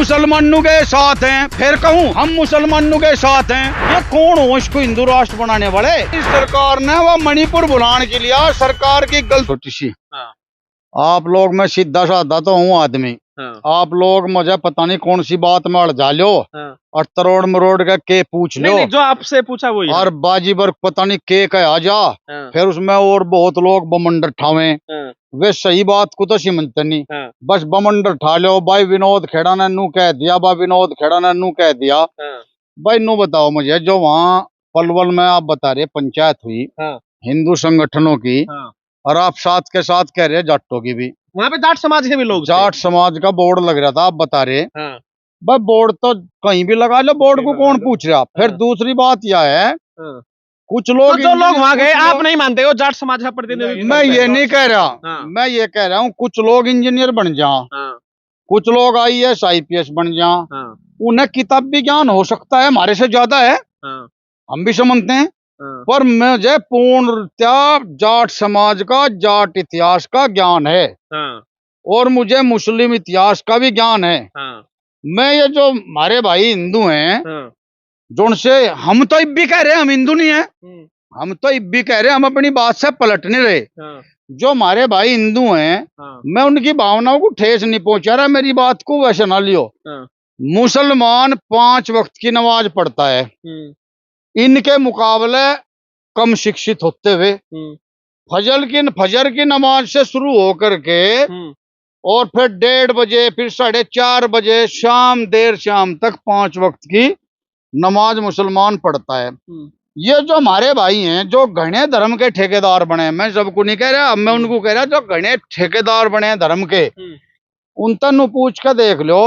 मुसलमानों के साथ हैं, फिर कहूँ हम मुसलमानों के साथ हैं। ये कौन हो इसको हिंदू राष्ट्र बनाने वाले? इस सरकार ने वो मणिपुर बुलाने के लिए सरकार की गलती छोटी सी। आप लोग, मैं सीधा साधा तो हूँ आदमी। आप लोग मुझे पता नहीं कौन सी बात में अड़जा लो और तरोड़ मरोड़ के पूछ लो। नहीं, जो आपसे पूछा वही और बाजी बर पता नहीं के आ जा, फिर उसमें और बहुत लोग बमंडर ठावे। वे सही बात को तो समझते नहीं, बस बमंडर ठा लो। भाई विनोद खेड़ा ने नू कह दिया, भाई विनोद खेड़ा ने नू कह दिया। भाई नू बताओ मुझे, जो वहाँ पलवल में आप बता रहे पंचायत हुई हिंदू संगठनों की, और आप साथ के साथ कह रहे जाटों की भी, वहाँ पे जाट समाज के भी लोग, जाट समाज का बोर्ड लग रहा था। आप बता रहे भाई बोर्ड तो कहीं भी लगा लो, बोर्ड को कौन पूछ रहा। फिर दूसरी बात यह है, कुछ लोग, तो जो लोग वहाँ गए आप नहीं मानते हो जाट समाज का प्रतिनिधित्व? मैं ये नहीं कह रहा, मैं ये कह रहा हूँ कुछ लोग इंजीनियर बन जा, कुछ लोग IAS IPS बन जा, उन्हें किताबी ज्ञान हो सकता है हमारे से ज्यादा है, हम भी समझते हैं। पर मुझे पूर्णतया जाट समाज का, जाट इतिहास का ज्ञान है, और मुझे मुस्लिम इतिहास का भी ज्ञान है। मैं ये जो हमारे भाई हिंदू हैं, जो उनसे हम तो इब भी कह रहे हैं हम हिंदू नहीं है, हम तो इब भी कह रहे हैं, हम अपनी बात से पलट नहीं रहे। जो हमारे भाई हिंदू हैं, मैं उनकी भावनाओं को ठेस नहीं पहुंचा रहा, मेरी बात को वैसे ना लियो। मुसलमान 5 वक्त की नमाज पढ़ता है, इनके मुकाबले कम शिक्षित होते हुए फजर की नमाज से शुरू होकर के और फिर 1:30 बजे, फिर 4:30 बजे, शाम देर शाम तक 5 वक्त की नमाज मुसलमान पढ़ता है। ये जो हमारे भाई हैं जो घने धर्म के ठेकेदार बने, मैं सबको नहीं कह रहा, मैं उनको कह रहा जो घने ठेकेदार बने धर्म के, उन तनु पूछ के देख लो,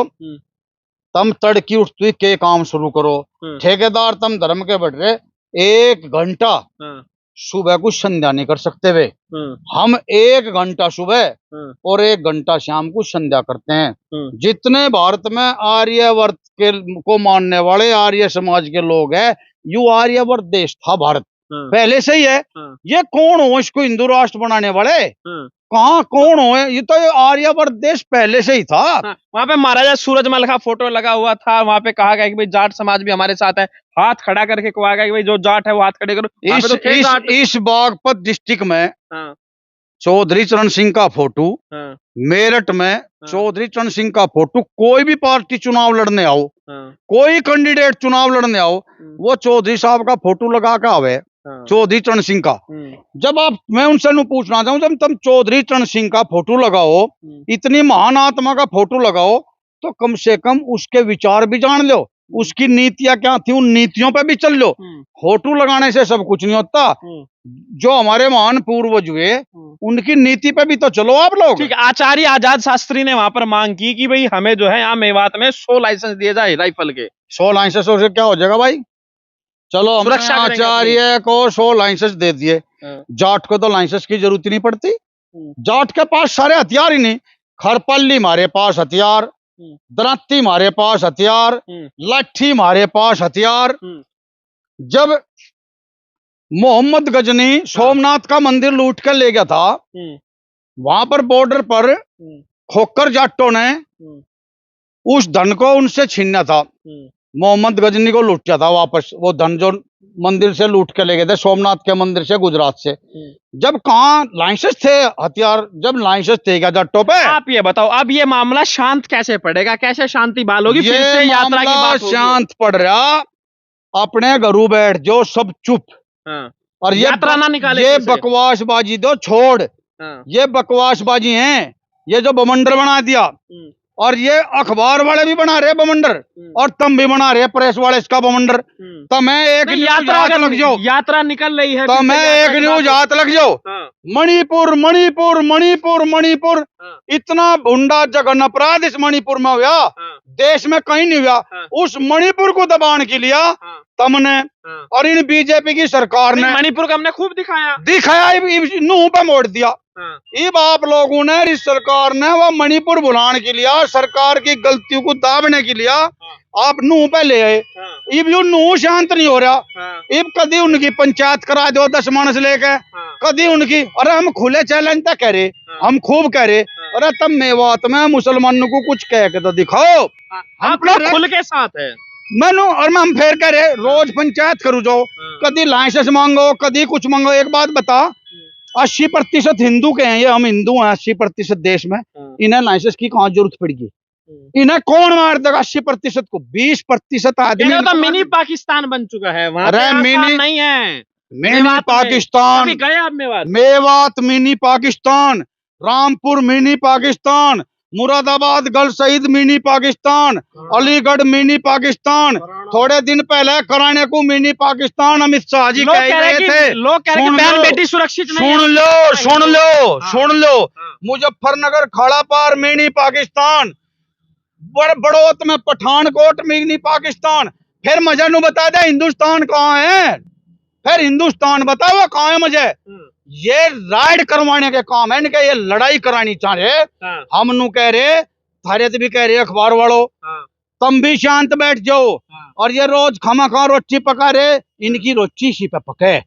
तम तड़की उठती के काम शुरू करो। ठेकेदार तम धर्म के बढ़ रहे, 1 घंटा सुबह को संध्या नहीं कर सकते वे। हम 1 घंटा सुबह और 1 घंटा शाम को संध्या करते हैं। जितने भारत में आर्यवर्त के को मानने वाले आर्य समाज के लोग हैं, यू आर्यवर्त देश था भारत पहले से ही है। ये कौन हो इसको हिंदू राष्ट्र बनाने वाले? कहाँ कौन हो? ये तो आर्यवर्त देश पहले से ही था। वहाँ पे महाराजा सूरजमल का फोटो लगा हुआ था, वहाँ पे कहा गया कि भाई जाट समाज भी हमारे साथ है, हाथ खड़ा करके कहा गया कि भाई जो जाट है वो हाथ खड़े करो। इस बागपत डिस्ट्रिक्ट में चौधरी चरण सिंह का फोटो, मेरठ में चौधरी चरण सिंह का फोटो, कोई भी पार्टी चुनाव लड़ने आओ, कोई कैंडिडेट चुनाव लड़ने आओ, वो चौधरी साहब का फोटो लगा के आवे, चौधरी चरण सिंह का। जब आप, मैं उनसे पूछना चाहूँ, जब तुम चौधरी चरण सिंह का फोटो लगाओ, इतनी महान आत्मा का फोटो लगाओ, तो कम से कम उसके विचार भी जान लो, उसकी नीतियां क्या थी, उन नीतियों पे भी चल लो। फोटो लगाने से सब कुछ नहीं होता। जो हमारे महान पूर्वज हुए, उनकी नीति पे भी तो चलो आप लोग। ठीक, आचार्य आजाद शास्त्री ने वहां पर मांग की कि भाई हमें जो है यहाँ मेवात में 100 लाइसेंस दिए जाए राइफल के। 100 लाइसेंस से क्या हो जाएगा भाई? चलो हमने आचार्य को 100 लाइसेंस दे दिए, जाट को तो लाइसेंस की जरूरत ही नहीं पड़ती। जाट के पास सारे हथियार ही नहीं, खरपल्ली हमारे पास हथियार, दराती हमारे पास हथियार, लाठी हमारे पास हथियार। जब मोहम्मद गजनी सोमनाथ का मंदिर लूट कर ले गया था, वहां पर बॉर्डर पर खोकर जाटों ने उस धन को उनसे छीना था। मोहम्मद गजनी को लूटा था वापस, वो धन जो मंदिर से लूट के ले गए थे, सोमनाथ के मंदिर से, गुजरात से। जब कहाँ लाइसेंस थे हथियार, जब लाइसेंस थे क्या जाटों पे? आप ये बताओ, अब ये मामला शांत कैसे पड़ेगा, कैसे शांति बहाल होगी? फिर से यात्रा की बात होगी। शांत पड़ रहा, अपने घरों बैठ जो सब चुप, और यात्रा ना निकाले। ये बकवासबाजी दो छोड़, ये बकवासबाजी है, ये जो बमंडर बना दिया, और ये अखबार वाले भी बना रहे बमंडर, और तुम भी बना रहे प्रेस वाले इसका बमंडर। तो मैं एक यात्रा लग जाओ, यात्रा निकल रही है, तो मैं एक न्यूज हाथ लग जाओ। मणिपुर मणिपुर मणिपुर मणिपुर, इतना भुंडा जघन अपराध इस मणिपुर में हुआ, देश में कहीं नहीं हुआ। उस मणिपुर को दबाने के लिए तुमने और इन बीजेपी की सरकार ने मणिपुर का हमने खूब दिखाया, नूह पे मोड़ दिया। इब आप लोगों ने, इस सरकार ने वो मणिपुर बुलाने के लिए, सरकार की गलतियों को दाबने के लिए आप नूह पे ले आए। इब यू नूह शांत नहीं हो रहा। इब कभी उनकी पंचायत करा दो 10 मानस लेके, कभी उनकी, अरे हम खुले चैलेंज तक कह रहे, हम खूब कह रहे, अरे तब मेवात में मुसलमानों को कुछ कह के तो दिखाओ। आप लोग खुल के साथ है मैनू और मैं हम फेर करे रोज पंचायत करू जाओ, कभी लाइसेंस मांगो कभी कुछ मांगो। एक बात बता, 80% हिंदू के हैं, ये हम हिंदू हैं 80% देश में, इन्हें लाइसेंस की कहाँ जरूरत पड़ेगी? इन्हें कौन मार देगा 80% को? 20% आदमी तो मिनी पाकिस्तान बन चुका है वहाँ। अरे मिनी नहीं है, मिनी पाकिस्तान, गए आप मेवात? मेवात मिनी पाकिस्तान, रामपुर मिनी पाकिस्तान, मुरादाबाद गल शहीद मिनी पाकिस्तान, अलीगढ़ मिनी पाकिस्तान, थोड़े दिन पहले कराने को मिनी पाकिस्तान अमित शाह जी कह रहे थे। लोग कह रहे हैं बहन बेटी सुरक्षित नहीं है। सुन लो मुजफ्फरनगर खाड़ा पार मिनी पाकिस्तान, बड़ौत में पठानकोट मिनी पाकिस्तान। फिर मुझे नु बता दे हिंदुस्तान कहाँ है? फिर हिंदुस्तान बताओ कहाँ है? मुझे ये राइड करवाने के काम है इनके, ये लड़ाई करानी चाह रहे। हम नु कह रहे, थारे भी कह रहे अखबार वालों, तुम भी शांत बैठ जाओ। और ये रोज खामा रोटी पका रहे, इनकी रोटी इसी पे पके,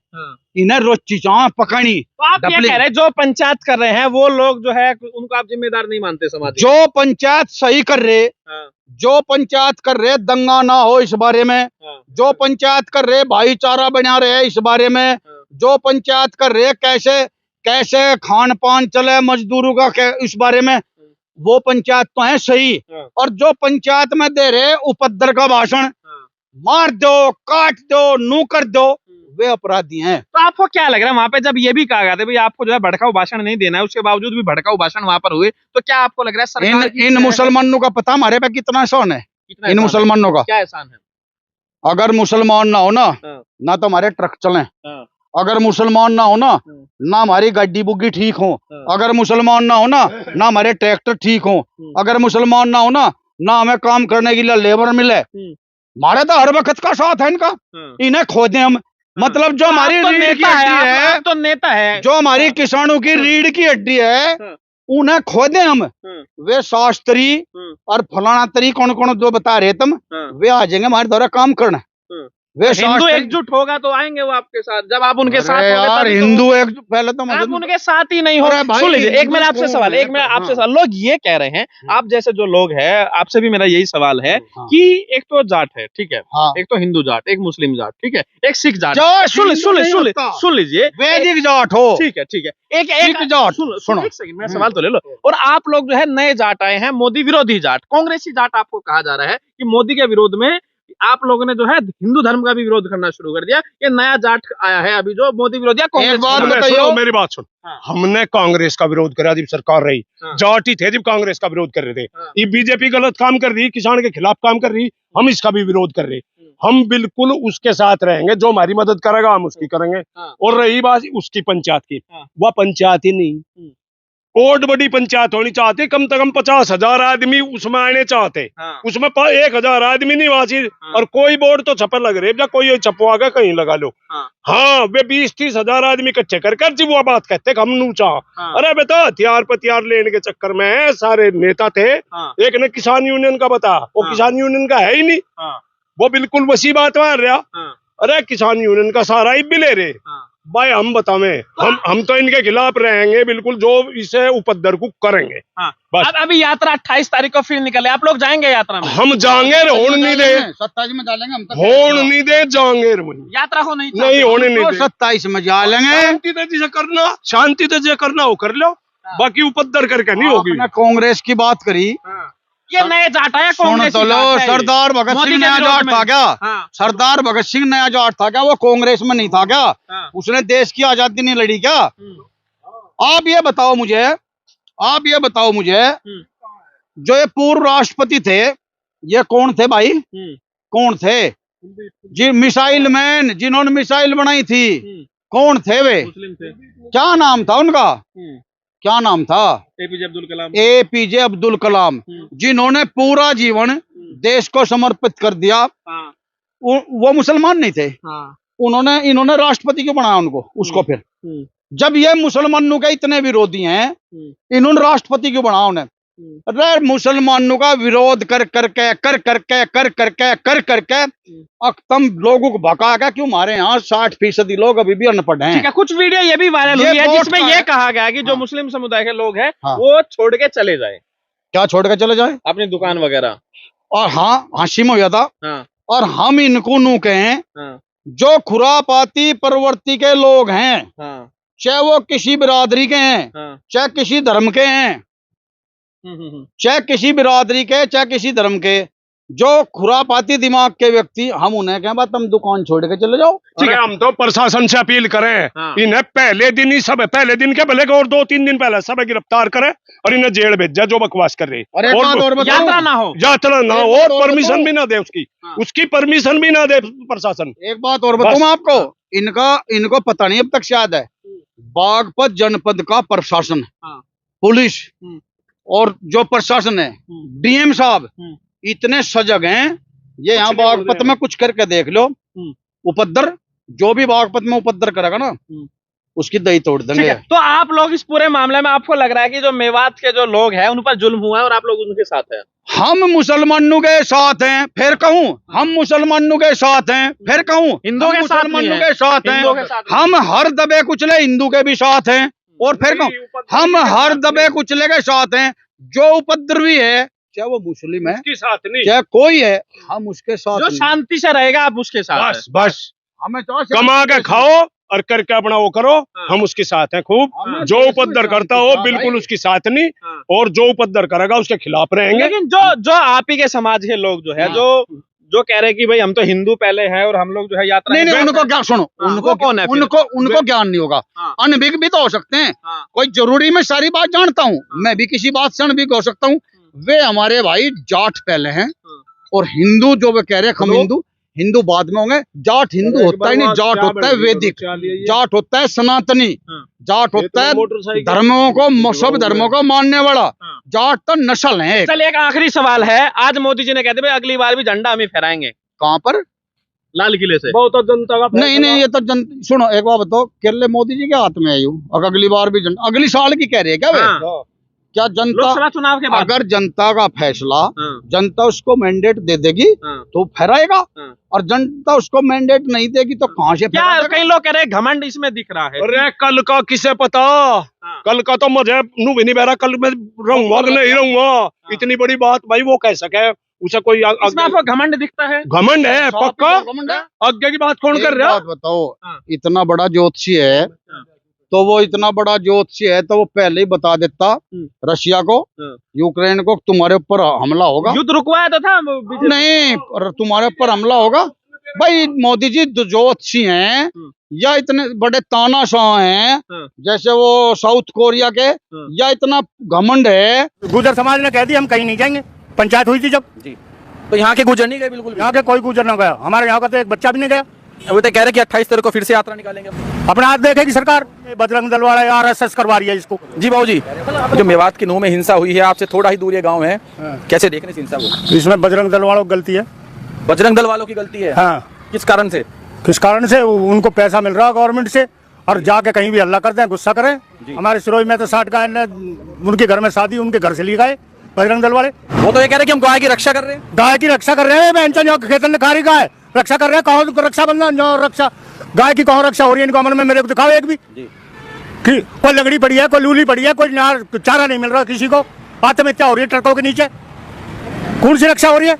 इन्हें रोटी चाह पकानी। तो आप ये कह रहे जो पंचायत कर रहे हैं वो लोग जो है उनको आप जिम्मेदार नहीं मानते समाज? जो पंचायत सही कर रहे, जो पंचायत कर रहे दंगा ना हो इस बारे में, जो पंचायत कर रहे भाईचारा बना रहे इस बारे में, जो पंचायत कर रहे कैसे खान पान चले मजदूरों का इस बारे में, वो पंचायत तो है सही। और जो पंचायत में दे रहे उपद्रव का भाषण, मार दो काट दो नू कर दो, वे अपराधी हैं। तो आपको क्या लग रहा है वहाँ पे जब ये भी कहा गया था भाई आपको जो है भड़काऊ भाषण नहीं देना है, उसके बावजूद भी भड़काऊ भाषण वहाँ पर हुए, तो क्या आपको लग रहा है सरकार इन मुसलमानों का पता हमारे पे कितना एहसान है? इन मुसलमानों का क्या एहसान है? अगर मुसलमान ना हो ना तो हमारे ट्रक चले, अगर मुसलमान ना हो ना हमारी गाड़ी बुग्गी ठीक हो, अगर मुसलमान ना हो ना हमारे ट्रैक्टर ठीक हो, अगर मुसलमान ना हो ना हमें काम करने के लिए लेबर मिले। हमारे तो हर वक्त का साथ है इनका, इन्हें खोदे हम। मतलब जो हमारी रीढ़ की हड्डी है, तो नेता है, जो हमारी किसानों की रीढ़ की हड्डी है, उन्हें खोदे हम। वे शास्त्री और फलाना तरी कौन कौन जो बता रहे तुम, वे आ जाएंगे हमारे द्वारा काम करना। वे हिंदू एकजुट होगा तो आएंगे वो आपके साथ, जब आप उनके साथ यार हिंदू एकजुट पहले तो आप उनके साथ ही नहीं हो। सुन लीजिए एक मेरा आपसे सवाल, लोग ये कह रहे हैं, आप जैसे जो लोग हैं आपसे भी मेरा यही सवाल है कि एक तो जाट है, ठीक है, एक तो हिंदू जाट, एक मुस्लिम जाट, ठीक है, एक सिख जाट। सुन लीजिए वैदिक जाट हो, ठीक है, एक जाट सुनो, एक सेकंड मेरा सवाल तो ले लो। और आप लोग जो है नए जाट आए हैं, मोदी विरोधी जाट, कांग्रेसी जाट आपको कहा जा रहा है कि मोदी के विरोध में आप लोगों ने जो है हिंदू धर्म का भी विरोध करना शुरू कर दिया। ये नया जाट आया है अभी जो मोदी विरोधी है। मेरी बात सुन, हमने कांग्रेस का विरोध करा जब सरकार रही, जाट ही थे जब कांग्रेस का विरोध कर रहे थे। ये बीजेपी गलत काम कर रही, किसान के खिलाफ काम कर रही, हम इसका भी विरोध कर रहे। हम बिल्कुल उसके साथ रहेंगे, जो हमारी मदद करेगा हम उसकी करेंगे। और रही बात उसकी पंचायत की, वह पंचायत ही नहीं, बहुत बड़ी पंचायत होनी चाहती, कम से कम 50,000 आदमी उसमें आने चाहते। उसमें 1,000 आदमी नहीं वासी। और कोई बोर्ड तो छपर लग रहे, या कोई छपवा के कहीं लगा लो। हाँ वे 20-30 हजार आदमी इकट्ठे कर जी वो बात कहते हम नू चाह। अरे बेटा हथियार पतियार लेने के चक्कर में सारे नेता थे। एक ने किसान यूनियन का बता, वो किसान यूनियन का है ही नहीं, वो बिल्कुल वसी बात मार रहा। अरे किसान यूनियन का सारा ही भी ले रहे भाई। हम बतावे, हम तो इनके खिलाफ रहेंगे बिल्कुल, जो इसे उपद्रव को करेंगे। बस अभी यात्रा 28 तारीख को फिर निकले, आप लोग जाएंगे यात्रा में? हम जाएंगे, होने नहीं दे, 27 में डालेंगे हम, होने नहीं दे, जाएंगे यात्रा हो नहीं होने नहीं दे, 27 में जा लेंगे। शांति से करना, शांति से करना हो कर लो, बाकी उपद्रव करके नहीं होगी। कांग्रेस की बात करी, ये नए जाट आया कांग्रेस। तो लो सरदार भगत सिंह नया जाट था क्या? सरदार भगत सिंह नया जाट था क्या? वो कांग्रेस में नहीं था क्या? उसने देश की आजादी नहीं लड़ी क्या? आप ये बताओ मुझे, जो ये पूर्व राष्ट्रपति थे ये कौन थे भाई? कौन थे जी? मिसाइल मैन, जिन्होंने मिसाइल बनाई थी, कौन थे वे? क्या नाम था उनका? क्या नाम था? एपीजे अब्दुल कलाम, जिन्होंने पूरा जीवन देश को समर्पित कर दिया। वो मुसलमान नहीं थे। इन्होंने राष्ट्रपति क्यों बनाया उनको? उसको फिर जब ये मुसलमानों के इतने विरोधी हैं, इन्होंने राष्ट्रपति क्यों बनाया उन्हें? अरे मुसलमानों का विरोध कर करके अब तुम लोगों को भगा क्या, क्यों हमारे यहाँ 60% लोग अभी भी अनपढ़ हैं। ठीक है, कुछ वीडियो ये भी वायरल हुई है जिसमें ये कहा गया कि जो मुस्लिम समुदाय के लोग हैं वो छोड़ के चले जाए। क्या छोड़ के चले जाए? अपनी दुकान वगैरह। और हाँ, हंसी में हो गया था। और हम इनको नू कहें जो खुरापाती प्रवृत्ति के लोग हैं, चाहे वो किसी बिरादरी के हैं, चाहे किसी धर्म के हैं, चाहे किसी बिरादरी के, चाहे किसी धर्म के, जो खुरापाती दिमाग के व्यक्ति, हम उन्हें कहें बात तुम दुकान छोड़ के चले जाओ। ठीक है, हम तो प्रशासन से अपील करें इन्हें पहले दिन ही, सब पहले दिन के भले और 2-3 दिन पहले सब गिरफ्तार करें और इन्हें जेल भेजा जो बकवास कर रहे। और यात्रा ना हो और परमिशन भी ना दे, उसकी परमिशन भी ना दे प्रशासन। एक बात और बताऊं आपको, इनको पता नहीं अब तक शायद है, बागपत जनपद का प्रशासन, पुलिस और जो प्रशासन है, डीएम साहब इतने सजग हैं। ये यहाँ बागपत में कुछ करके देख लो, उपद्र जो भी बागपत में उपद्र करेगा ना उसकी दही तोड़ देंगे। तो आप लोग इस पूरे मामले में आपको लग रहा है कि जो मेवात के जो लोग हैं उन पर जुल्म हुआ है और आप लोग उनके साथ हैं? हम मुसलमानों के साथ हैं, फिर कहूँ हम मुसलमानों के साथ हैं, फिर कहूँ हिंदुओं के साथ हैं। हम हर दबे कुचले हिंदू के भी साथ हैं, और फिर कहूँ हम हर दबे कुचले के साथ हैं। जो उपद्रवी है, चाहे वो मुस्लिम है, उसके साथ नहीं, चाहे कोई है, हम उसके साथ। जो शांति से रहेगा आप उसके साथ। बस हमें कमा के खाओ और करके अपना वो करो, हम उसके साथ हैं खूब। जो उपद्रव करता हो बिल्कुल उसके साथ नहीं, और जो उपद्रव करेगा उसके खिलाफ रहेंगे। लेकिन जो आप ही के समाज के लोग जो है जो कह रहे हैं कि भाई हम तो हिंदू पहले हैं और हम लोग जो है यात्रा नहीं, उनको क्या, सुनो, उनको ज्ञान नहीं होगा, अनभिज्ञ भी तो हो सकते हैं। कोई जरूरी मैं सारी बात जानता हूँ, मैं भी किसी बात से अनभिज्ञ हो सकता हूँ। वे हमारे भाई जाट पहले हैं और हिंदू जो वे कह रहे हैं, हम हिंदू बाद में होंगे। जाट हिंदू होता ही नहीं, जाट होता है वैदिक, जाट होता है सनातनी, जाट होता है धर्मों को, सब धर्मों को मानने वाला। जाट तो नस्ल है। चल एक आखिरी सवाल है, आज मोदी जी ने कहते भाई अगली बार भी झंडा हम ही फहराएंगे। कहाँ पर? लाल किले से। बहुत जनता का नहीं, ये तो सुनो एक बात बताओ, केरले मोदी जी के हाथ में है यू, और अगली बार भी झंडा अगली साल की कह रही है क्या वे? क्या जनता, लोकसभा चुनाव के बाद अगर जनता का फैसला, जनता उसको मैंडेट दे देगी तो फहराएगा, और जनता उसको मैंडेट नहीं देगी तो कहाँ से? क्या कई लोग कह रहे हैं घमंड इसमें दिख रहा है। अरे कल का किसे पता, कल का तो मुझे नू भी नहीं बह रहा, कल मैं रहूंगा कि नहीं रहूंगा, इतनी बड़ी बात भाई वो कह सके, उसे कोई इसमें आपको घमंड दिखता है? घमंड है पक्का, आगे की बात कौन कर रहा है? बताओ, इतना बड़ा ज्योतिषी है तो वो इतना बड़ा ज्योतिषी है तो वो पहले ही बता देता रशिया को, यूक्रेन को, तुम्हारे ऊपर हमला होगा। युद्ध रुकवाया तो था नहीं, तुम्हारे ऊपर हमला होगा। भाई मोदी जी ज्योतिषी हैं या इतने बड़े तानाशाह हैं जैसे वो साउथ कोरिया के, या इतना घमंड है? गुजर समाज ने कह दिया हम कहीं नहीं जाएंगे। पंचायत हुई थी जब जी, तो यहाँ के गुजर नहीं गए बिल्कुल? यहाँ के कोई गुजर ना गया, हमारे यहाँ का तो एक बच्चा भी नहीं गया। वो तो कह रहे कि 28 तारीख को फिर से यात्रा निकालेंगे। अपना हाथ देखेगी सरकार, बजरंग दल वाला RSS करवा रही है इसको। जी बाबूजी, जो मेवात की नूह में हिंसा हुई है, आपसे थोड़ा ही दूर ये गांव है, कैसे देख रहे हैं हिंसा को? इसमें बजरंग दल वालों की गलती है। बजरंग दल वालों की गलती है? हाँ। किस कारण से? किस कारण से? उनको पैसा मिल रहा है गवर्नमेंट से, और जाके कहीं भी हल्ला करते हैं, गुस्सा करें। हमारे सिरोही में तो 60 गाय ने, उनके घर में शादी, उनके घर से लिए गए बजरंग दल वाले। वो तो ये कह रहे कि हम गाय की रक्षा कर रहे हैं। गाय की रक्षा कर रहे हैं, खेतन ने खारी गाय रक्षा कर रहे हैं। कौन रक्षा बंधन रक्षा, गाय की कौन रक्षा हो रही है इनको? अमन में मेरे को दिखाओ एक भी कि कोई लगड़ी पड़ी है, कोई लूली पड़ी है, कोई चारा नहीं मिल रहा किसी को, आत्महत्या हो रही है ट्रकों के नीचे, कौन सी रक्षा हो रही है?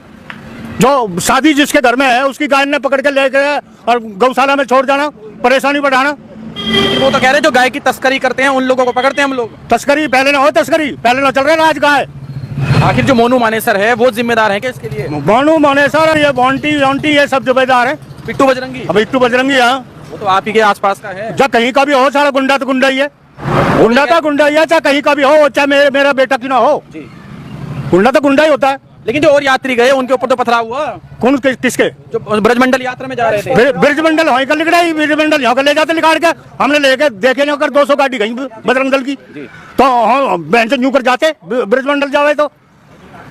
जो शादी जिसके घर में है उसकी गाय ने पकड़ के ले गए और गौशाला में छोड़ जाना, परेशानी बढ़ाना। वो तो कह रहे हैं जो गाय की तस्करी करते हैं उन लोगों को पकड़ते हैं हम लोग। तस्करी पहले ना हो, तस्करी पहले ना चल रहे ना आज गाय। आखिर जो मोनू मानेसर है वो जिम्मेदार है क्या इसके लिए? मोनू मानेसर, ये बॉन्टी ये सब जिम्मेदार है। पिट्टू बजरंगी? अब पिट्टू बजरंगी, हाँ, वो तो आप ही के आसपास का है। जब कहीं का भी हो, सारा गुंडा तो गुंडा ही है, गुंडा तो गुंडा ही है, चाहे कहीं का भी हो, चाहे मेरा बेटा क्यों ना हो, गुंडा तो गुंडा ही होता है। लेकिन जो और यात्री गए उनके ऊपर तो पथराव हुआ। कौन? किसके? जो ब्रजमंडल यात्रा में जा रहे थे। ब्रजमंडल वहीं का लिखड़ा ही, ब्रजमंडल यहाँ का ले जाते निकाल के, हमने लेके देखे नहीं कर 200 गाड़ी गई बजरंग दल की, तो हम बहन से न्यू कर जाते ब्रजमंडल जावे। तो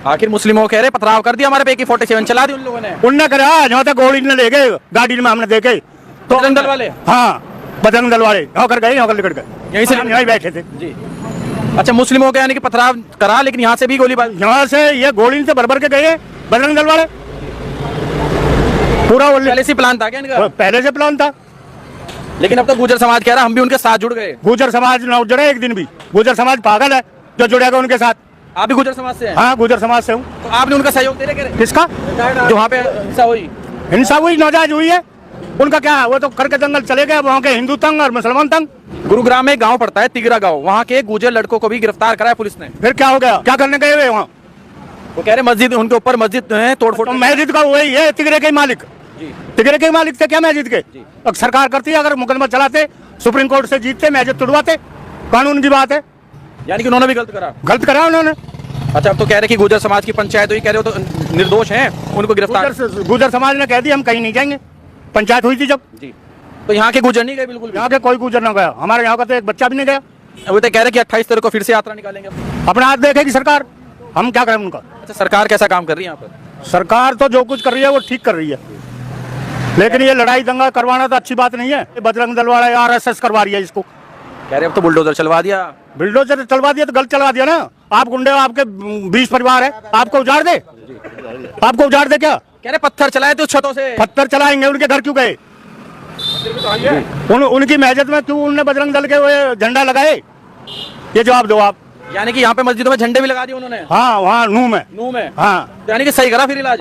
आखिर मुस्लिमों कह रहे पथराव कर दिया हमारे पे, 47 चला दी उन लोगों ने। उनने करा जहाँ तक गोली ने ले गए गाड़ी में, हमने देखे तो बजरंग दल वाले। हाँ, बजरंग दल वाले यहाँ कर गए, यहाँ कर निकट गए, यहीं से यहीं बैठे थे जी। अच्छा, मुस्लिमों के यानी कि पथराव करा, लेकिन यहाँ से भी गोलीबारी। यहाँ से ये गोली से भर के गए बजरंग दल वाले, पूरा पहले से प्लान था क्या इनका? पहले से प्लान था। लेकिन अब तो गुर्जर समाज कह रहा हम भी उनके साथ जुड़ गए। गुर्जर समाज न जुड़े एक दिन भी, गुर्जर समाज पागल है जो जुड़ेगा उनके साथ। आप भी गुर्जर समाज से हैं? हाँ, गुर्जर समाज से हूँ। तो आपने उनका सहयोग दे रहे? किसका? जो वहाँ पे हिंसा हुई? हिंसा हुई, नाजायज हुई है, उनका क्या है? वो तो करके जंगल चले गए, वहाँ के हिंदू तंग और मुसलमान तंग। गुरुग्राम में एक गांव पड़ता है तिगरा गांव, वहाँ के गुर्जर लड़कों को भी गिरफ्तार कराया पुलिस ने। फिर क्या हो गया? क्या करने गए हुए वहाँ? वो कह रहे मस्जिद, उनके ऊपर मस्जिद है, तोड़फोड़। तो मस्जिद का वही है, तिगरे के मालिक, तिगरे के मालिक थे क्या मस्जिद के? अब सरकार करती है, अगर मुकदमा चलाते, सुप्रीम कोर्ट से जीतते, मस्जिद तोड़वाते, कानून की बात है। यानी कि उन्होंने भी गलत करा? गलत करा उन्होंने। अच्छा, अब तो कह रहे कि गुर्जर समाज की पंचायत हुई, कह रहे हो तो निर्दोष हैं, उनको गिरफ्तार। गुर्जर समाज ने कह दिया हम कहीं नहीं जाएंगे, पंचायत हुई थी जब। जी, तो यहाँ के गुर्जर नहीं गए बिल्कुल भी? यहाँ के कोई गुर्जर ना गया, हमारे यहाँ का तो एक बच्चा भी नहीं गया। वो तो कह रहे कि 28 तारीख को फिर से यात्रा निकालेंगे। अपना हाथ देखेगी सरकार, हम क्या करें उनका। अच्छा, सरकार कैसा काम कर रही है यहाँ पर? सरकार तो जो कुछ कर रही है वो ठीक कर रही है, लेकिन ये लड़ाई दंगा करवाना तो अच्छी बात नहीं है। बजरंग दल वाला RSS करवा रही है इसको। कह रहे अब तो बुलडोजर चलवा दिया। बुलडोजर चलवा दिया तो गलत चलवा दिया ना। आप गुंडे, आपके 20 परिवार है, आपको उजाड़ दे? आपको उजाड़ दे क्या? कह रहे पत्थर चलाए थे उस छतों से। पत्थर चलाएंगे, उनके घर क्यों गए? उनकी महजत में क्यों उन्होंने बजरंग दल के वो झंडा लगाए? ये जवाब दो आप। यानी कि यहाँ पे मस्जिदों में झंडे भी लगा दिए उन्होंने? हाँ, वहाँ नूह में। नूह में? हाँ, यानी कि सही करा फिर इलाज।